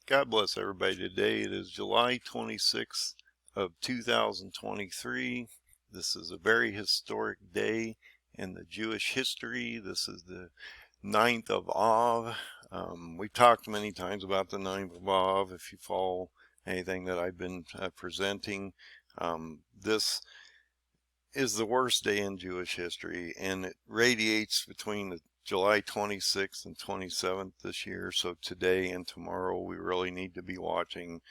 God bless everybody today. It is July 26th of 2023. This is a very historic day in the Jewish history. This is the 9th of Av. We've talked many times about the 9th of Av. If you follow anything that I've been presenting, this is the worst day in Jewish history, and it radiates between the July 26th and 27th this year. So today and tomorrow we really need to be watching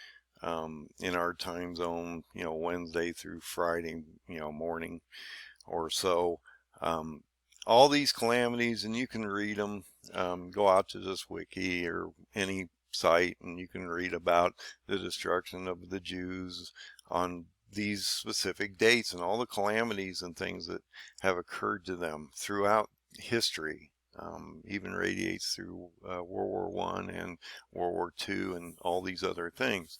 in our time zone, Wednesday through Friday, morning or so. All these calamities, and you can read them. Go out to this wiki or any site and you can read about the destruction of the Jews on these specific dates and all the calamities and things that have occurred to them throughout history. Even radiates through World War I and World War II and all these other things.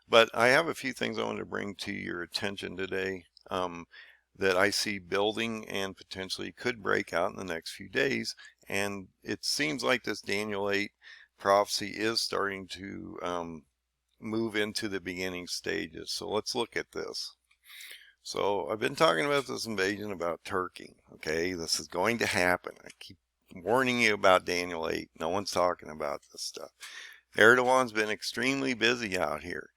But I have a few things I want to bring to your attention today that I see building and potentially could break out in the next few days. And it seems like this Daniel 8 prophecy is starting to move into the beginning stages. So let's look at this. So I've been talking about this invasion about Turkey. Okay, this is going to happen. I keep warning you about Daniel 8. No one's talking about this stuff. Erdogan's been extremely busy out here.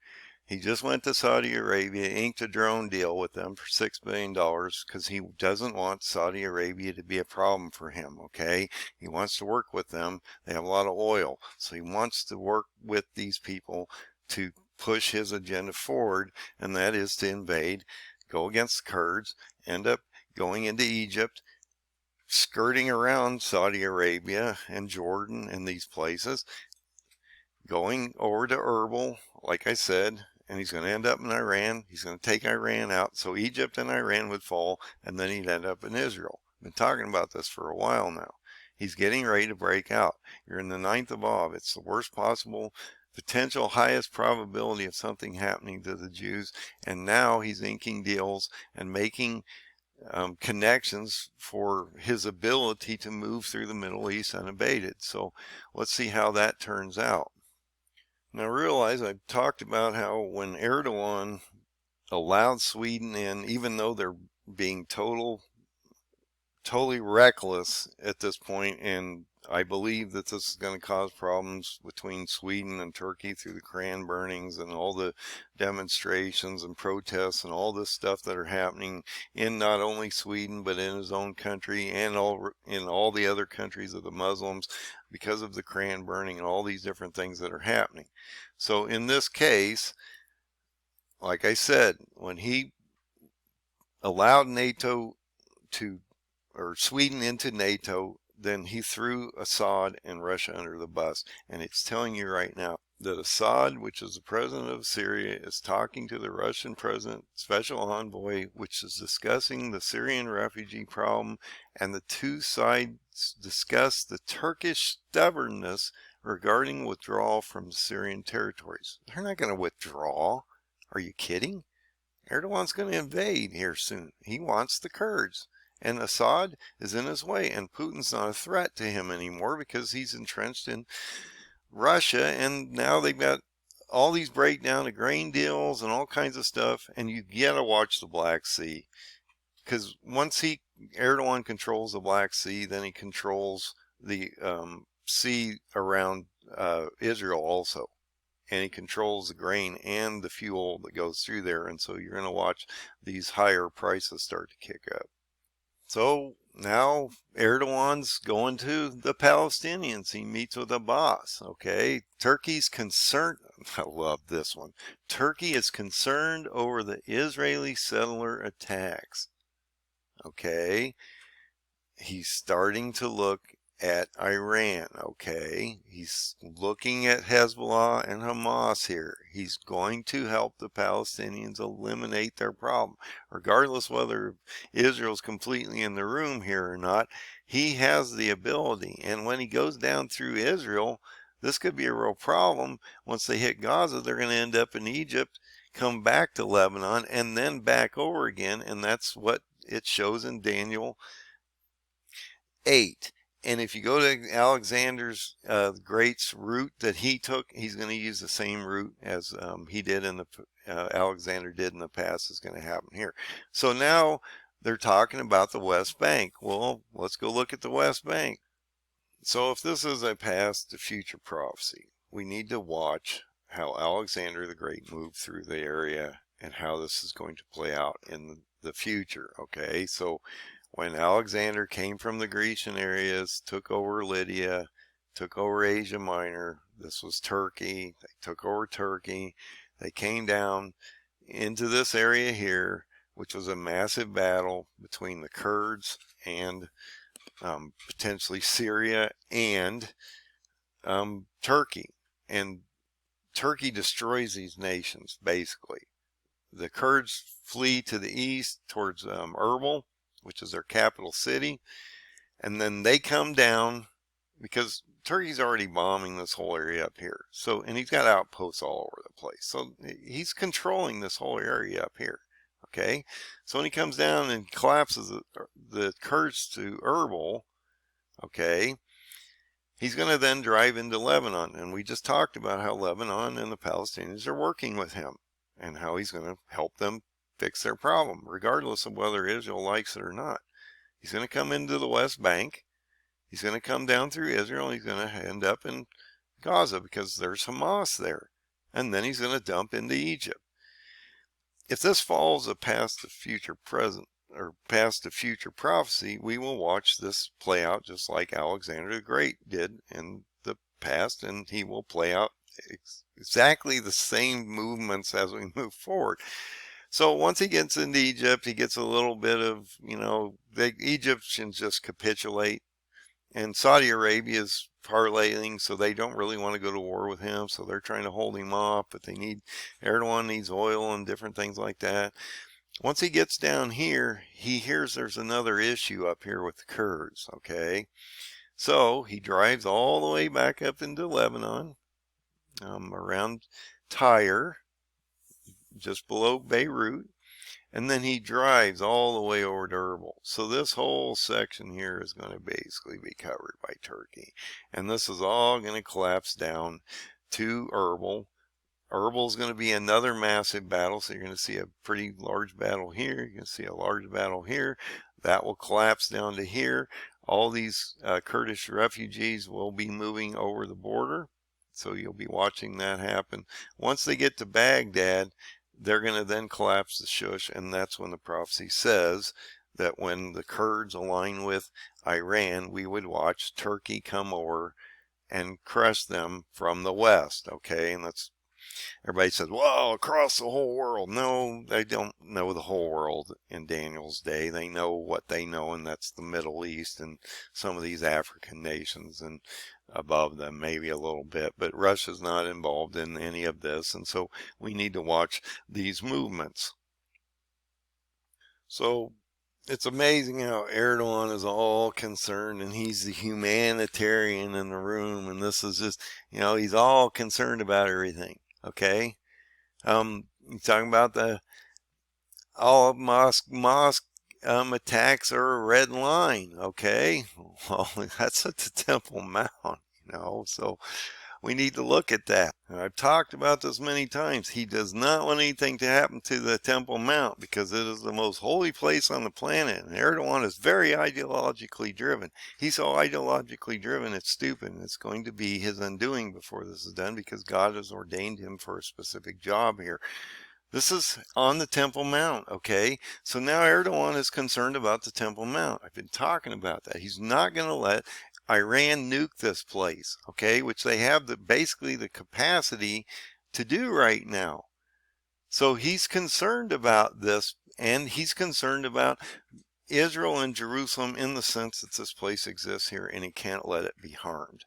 He just went to Saudi Arabia, inked a drone deal with them for $6 billion because he doesn't want Saudi Arabia to be a problem for him, okay? He wants to work with them. They have a lot of oil, so he wants to work with these people to push his agenda forward, and that is to invade, go against the Kurds, end up going into Egypt, skirting around Saudi Arabia and Jordan and these places, going over to Erbil, like I said, and he's going to end up in Iran. He's going to take Iran out, so Egypt and Iran would fall, and then he'd end up in Israel. I've been talking about this for a while now. He's getting ready to break out. You're in the 9th of Av. It's the worst possible potential, highest probability of something happening to the Jews, and now he's inking deals and making connections for his ability to move through the Middle East unabated. So let's see how that turns out. Now realize I've talked about how when Erdogan allowed Sweden in, even though they're being totally reckless at this point, and I believe that this is going to cause problems between Sweden and Turkey through the Koran burnings and all the demonstrations and protests and all this stuff that are happening in not only Sweden but in his own country and in all the other countries of the Muslims because of the Koran burning and all these different things that are happening. So in this case, like I said, when he allowed NATO or Sweden into NATO, then he threw Assad and Russia under the bus. And it's telling you right now that Assad, which is the president of Syria, is talking to the Russian president, special envoy, which is discussing the Syrian refugee problem, and the two sides discuss the Turkish stubbornness regarding withdrawal from the Syrian territories. They're not going to withdraw. Are you kidding? Erdogan's going to invade here soon. He wants the Kurds. And Assad is in his way, and Putin's not a threat to him anymore because he's entrenched in Russia, and now they've got all these breakdown of grain deals and all kinds of stuff, and you gotta watch the Black Sea, because once Erdogan controls the Black Sea, then he controls the sea around Israel also, and he controls the grain and the fuel that goes through there, and so you're going to watch these higher prices start to kick up. So now Erdogan's going to the Palestinians. He meets with Abbas, okay? Turkey's concerned, I love this one. Turkey is concerned over the Israeli settler attacks, okay? He's starting to look at Iran, okay? He's looking at Hezbollah and Hamas here. He's going to help the Palestinians eliminate their problem. Regardless whether Israel's completely in the room here or not, he has the ability. And when he goes down through Israel, this could be a real problem. Once they hit Gaza, they're going to end up in Egypt, come back to Lebanon, and then back over again. And that's what it shows in Daniel 8. And if you go to Alexander's Great's route that he took, he's going to use the same route as he did in the Alexander did in the past is going to happen here. So now they're talking about the West Bank. Well, let's go look at the West Bank. So if this is a past to future prophecy, we need to watch how Alexander the Great moved through the area and how this is going to play out in the future. Okay, so when Alexander came from the Grecian areas, took over Lydia, took over Asia Minor, this was Turkey, they took over Turkey, they came down into this area here, which was a massive battle between the Kurds and potentially Syria and Turkey. And Turkey destroys these nations, basically. The Kurds flee to the east towards Erbil, which is their capital city. And then they come down because Turkey's already bombing this whole area up here. So, and he's got outposts all over the place. So he's controlling this whole area up here. Okay. So when he comes down and collapses the Kurds to Erbil, okay, he's going to then drive into Lebanon. And we just talked about how Lebanon and the Palestinians are working with him and how he's going to help them fix their problem, regardless of whether Israel likes it or not. He's going to come into the West Bank. He's going to come down through Israel. And he's going to end up in Gaza because there's Hamas there. And then he's going to dump into Egypt. If this follows a past to future present, or past to future prophecy, we will watch this play out just like Alexander the Great did in the past, and he will play out exactly the same movements as we move forward. So once he gets into Egypt, he gets a little bit of, the Egyptians just capitulate, and Saudi Arabia is parlaying, so they don't really want to go to war with him, so they're trying to hold him off, but Erdogan needs oil and different things like that. Once he gets down here, he hears there's another issue up here with the Kurds, okay? So he drives all the way back up into Lebanon, around Tyre, just below Beirut, and then he drives all the way over to Erbil. So this whole section here is going to basically be covered by Turkey. And this is all going to collapse down to Erbil. Erbil is going to be another massive battle. So you're going to see a pretty large battle here. You're going to see a large battle here. That will collapse down to here. All these Kurdish refugees will be moving over the border. So you'll be watching that happen. Once they get to Baghdad, they're going to then collapse the shush, and that's when the prophecy says that when the Kurds align with Iran, we would watch Turkey come over and crush them from the west, okay? And that's, everybody says, well, across the whole world. No, they don't know the whole world in Daniel's day. They know what they know, and that's the Middle East and some of these African nations and above them maybe a little bit, but Russia's not involved in any of this, and so we need to watch these movements. So it's amazing how Erdogan is all concerned, and he's the humanitarian in the room, and this is just, he's all concerned about everything, okay? He's talking about all of mosque attacks are a red line, okay? Well, that's at the Temple Mount, so we need to look at that. And I've talked about this many times. He does not want anything to happen to the Temple Mount because it is the most holy place on the planet. And Erdogan is very ideologically driven. He's so ideologically driven, it's stupid. And it's going to be his undoing before this is done because God has ordained him for a specific job here. This is on the Temple Mount, okay? So now Erdogan is concerned about the Temple Mount. I've been talking about that. He's not going to let Iran nuke this place, okay? Which they have basically the capacity to do right now. So he's concerned about this, and he's concerned about Israel and Jerusalem in the sense that this place exists here, and he can't let it be harmed.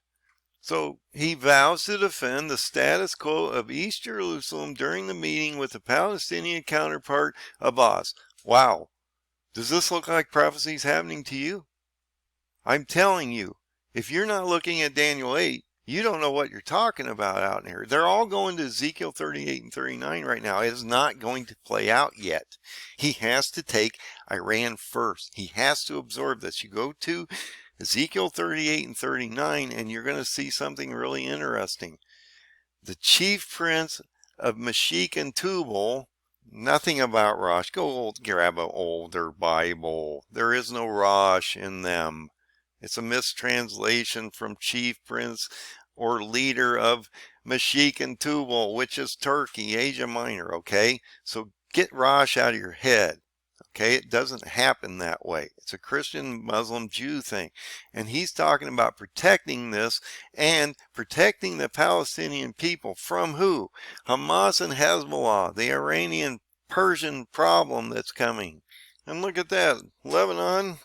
So he vows to defend the status quo of East Jerusalem during the meeting with the Palestinian counterpart Abbas. Wow. Does this look like prophecies happening to you? I'm telling you, if you're not looking at Daniel 8, you don't know what you're talking about out here. They're all going to Ezekiel 38 and 39 right now. It is not going to play out yet. He has to take Iran first. He has to absorb this. You go to Ezekiel 38 and 39, and you're going to see something really interesting. The chief prince of Meshech and Tubal, nothing about Rosh. Go grab an older Bible. There is no Rosh in them. It's a mistranslation from chief prince or leader of Meshech and Tubal, which is Turkey, Asia Minor, okay? So get Rosh out of your head. Okay, it doesn't happen that way. It's a Christian, Muslim, Jew thing. And he's talking about protecting this and protecting the Palestinian people from who? Hamas and Hezbollah, the Iranian Persian problem that's coming. And look at that, Lebanon,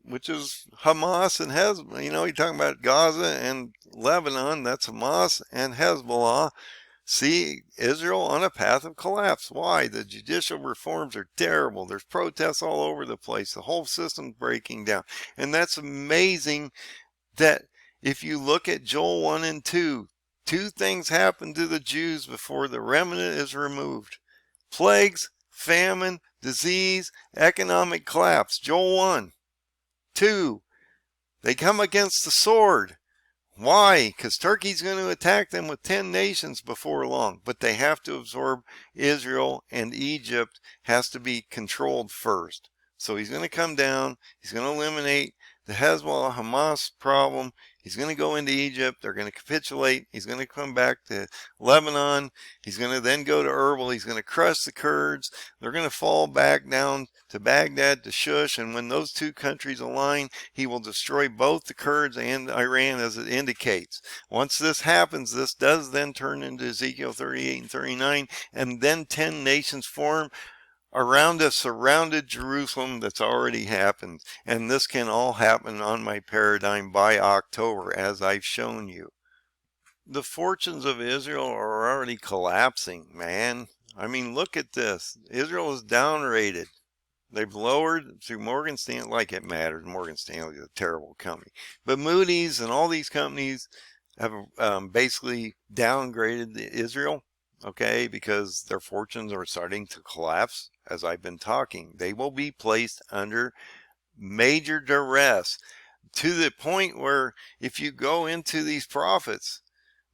which is Hamas and Hezbollah. You know, you're talking about Gaza and Lebanon, that's Hamas and Hezbollah. See Israel on a path of collapse. Why? The judicial reforms are terrible. There's protests all over the place. The whole system's breaking down. And that's amazing that if you look at Joel 1 and 2, two things happen to the Jews before the remnant is removed. Plagues, famine, disease, economic collapse. Joel 1. 2, they come against the sword. Why? Because Turkey's going to attack them with 10 nations before long, but they have to absorb Israel, and Egypt has to be controlled first. So he's going to come down, he's going to eliminate the Hezbollah Hamas problem, he's going to go into Egypt, they're going to capitulate, he's going to come back to Lebanon, he's going to then go to Erbil, he's going to crush the Kurds, they're going to fall back down to Baghdad, to Shush, and when those two countries align, he will destroy both the Kurds and Iran, as it indicates. Once this happens, this does then turn into Ezekiel 38 and 39, and then 10 nations form around a surrounded Jerusalem. That's already happened, and this can all happen on my paradigm by October, as I've shown you. The fortunes of Israel are already collapsing, man. I mean, look at this. Israel is downrated. They've lowered through Morgan Stanley, like it matters. Morgan Stanley is a terrible company, but Moody's and all these companies have basically downgraded Israel, okay, because their fortunes are starting to collapse. As I've been talking, they will be placed under major duress, to the point where if you go into these prophets,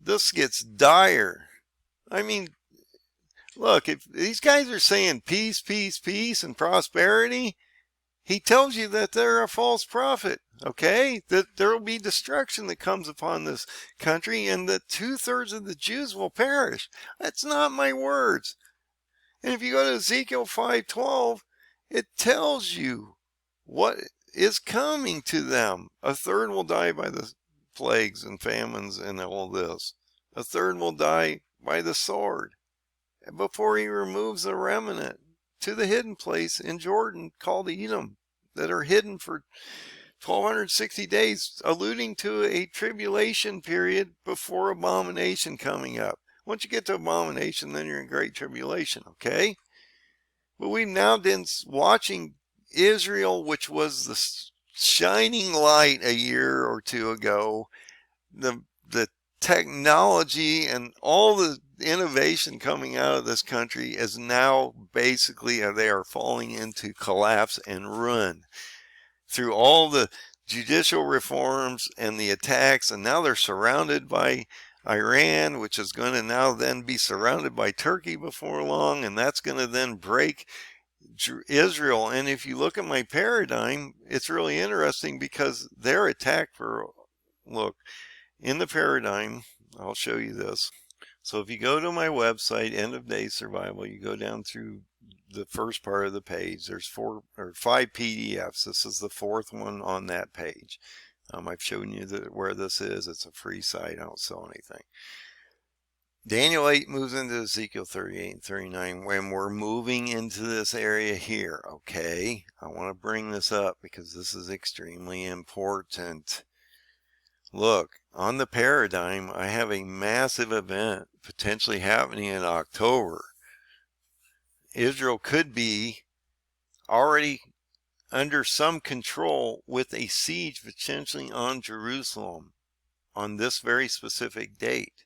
this gets dire. I mean, look, if these guys are saying peace, peace, peace, and prosperity, he tells you that they're a false prophet, okay? That there will be destruction that comes upon this country, and that 2/3 of the Jews will perish. That's not my words. And if you go to Ezekiel 5:12, it tells you what is coming to them. 1/3 will die by the plagues and famines and all this. 1/3 will die by the sword, before he removes the remnant to the hidden place in Jordan called Edom, that are hidden for 1260 days, alluding to a tribulation period before abomination coming up. Once you get to abomination, then you're in great tribulation, okay? But we've now been watching Israel, which was the shining light a year or two ago, the technology and all the innovation coming out of this country is now basically, they are falling into collapse and ruin through all the judicial reforms and the attacks, and now they're surrounded by Iran, which is going to now then be surrounded by Turkey before long, and that's going to then break Israel. And if you look at my paradigm, it's really interesting because they're attacked for, look, in the paradigm, I'll show you this. So if you go to my website, End of Day Survival, you go down through the first part of the page. There's 4 or 5 PDFs. This is the 4th one on that page. I've shown you where this is. It's a free site. I don't sell anything. Daniel 8 moves into Ezekiel 38 and 39 when we're moving into this area here, okay? I want to bring this up because this is extremely important. Look, on the paradigm, I have a massive event potentially happening in October. Israel could be already under some control with a siege potentially on Jerusalem on this very specific date.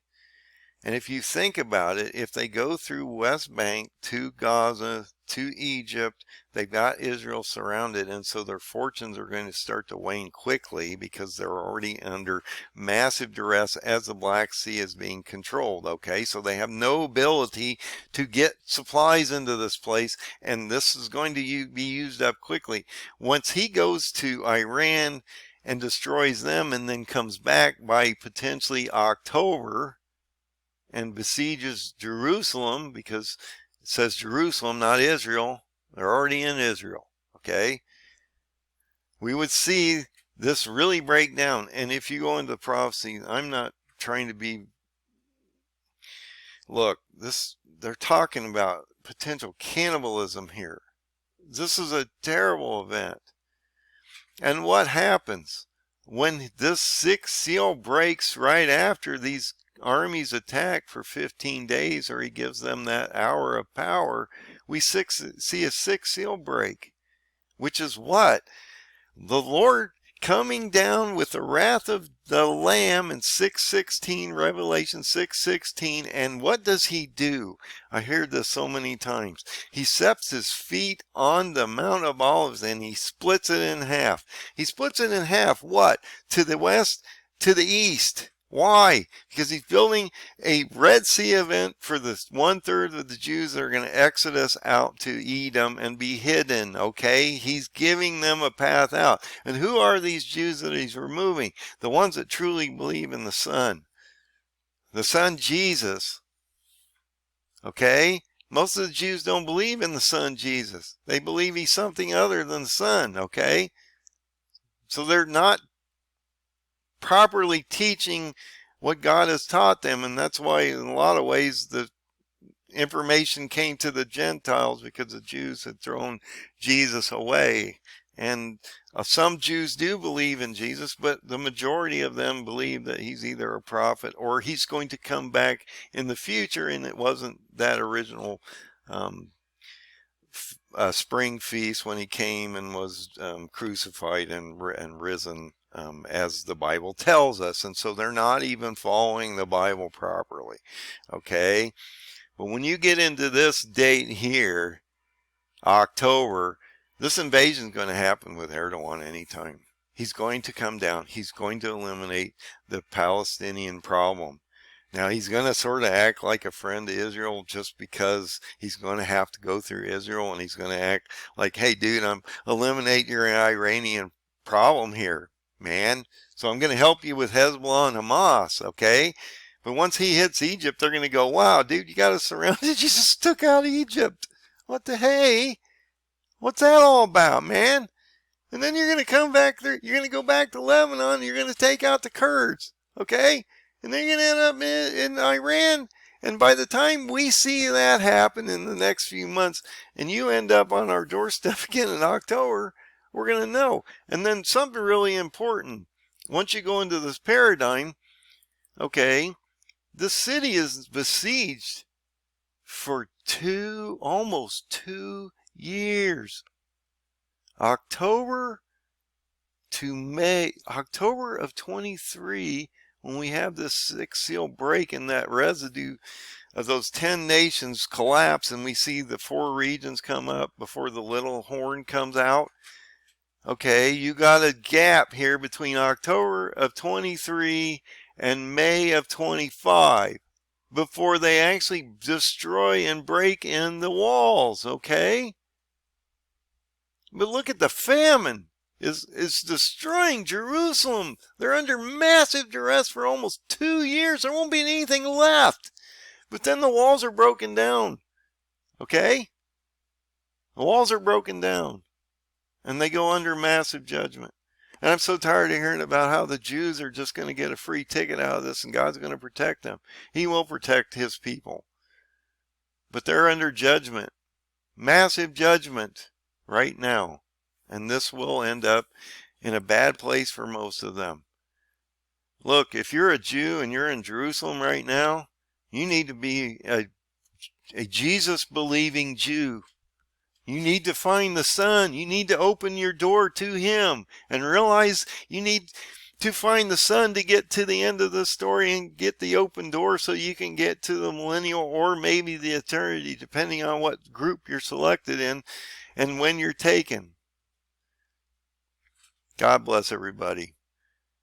And if you think about it, if they go through West Bank to Gaza, to Egypt, they've got Israel surrounded, and so their fortunes are going to start to wane quickly because they're already under massive duress as the Black Sea is being controlled, okay? So they have no ability to get supplies into this place, and this is going to be used up quickly. Once he goes to Iran and destroys them and then comes back by potentially October and besieges Jerusalem, because it says Jerusalem, not Israel. They're already in Israel, okay? We would see this really break down. And if you go into prophecy, I'm not trying to be, look, they're talking about potential cannibalism here. This is a terrible event. And what happens when this sixth seal breaks right after these armies attack for 15 days, or he gives them that hour of power? We see a sixth seal break, which is what? The Lord coming down with the wrath of the Lamb in 6:16, Revelation 6:16. And what does he do? I heard this so many times. He sets his feet on the Mount of Olives and he splits it in half. He splits it in half, what? To the west, to the east. Why? Because he's building a Red Sea event for the 1/3 of the Jews that are going to exodus out to Edom and be hidden, okay? He's giving them a path out. And who are these Jews that he's removing? The ones that truly believe in the Son. The Son Jesus, okay? Most of the Jews don't believe in the Son Jesus. They believe he's something other than the Son, okay? So they're not properly teaching what God has taught them, and that's why in a lot of ways the information came to the Gentiles, because the Jews had thrown Jesus away. And some Jews do believe in Jesus, but the majority of them believe that he's either a prophet or he's going to come back in the future, and it wasn't that original spring feast when he came and was crucified and risen, as the Bible tells us. And so they're not even following the Bible properly, okay? But when you get into this date here, October, this invasion is going to happen with Erdogan anytime. He's going to come down. He's going to eliminate the Palestinian problem. Now, he's going to sort of act like a friend to Israel just because he's going to have to go through Israel, and he's going to act like, hey, dude, I'm eliminating your Iranian problem here, man. So I'm going to help you with Hezbollah and Hamas, okay? But once he hits Egypt, they're going to go, wow, dude, you got us surrounded. You just took out Egypt. What the hey? What's that all about, man? And then you're going to come back there. You're going to go back to Lebanon. And you're going to take out the Kurds, okay? And then you're going to end up in Iran. And by the time we see that happen in the next few months, and you end up on our doorstep again in October, we're going to know. And then something really important. Once you go into this paradigm, okay, the city is besieged for almost 2 years. October to May, October of 23, when we have this sixth seal break and that residue of those 10 nations collapse, and we see the 4 regions come up before the little horn comes out. Okay, you got a gap here between October of 23 and May of 25 before they actually destroy and break in the walls, okay? But look at the famine is destroying Jerusalem. They're under massive duress for almost 2 years. There won't be anything left. But then the walls are broken down, okay? The walls are broken down, and they go under massive judgment. And I'm so tired of hearing about how the Jews are just going to get a free ticket out of this and God's going to protect them. He will protect his people. But they're under judgment, massive judgment right now. And this will end up in a bad place for most of them. Look, if you're a Jew and you're in Jerusalem right now, you need to be a Jesus-believing Jew. You need to find the Son. You need to open your door to him and realize you need to find the sun to get to the end of the story and get the open door so you can get to the millennial or maybe the eternity, depending on what group you're selected in and when you're taken. God bless everybody.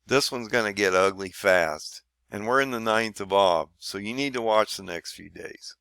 This one's going to get ugly fast. And we're in the 9th of Av, so you need to watch the next few days.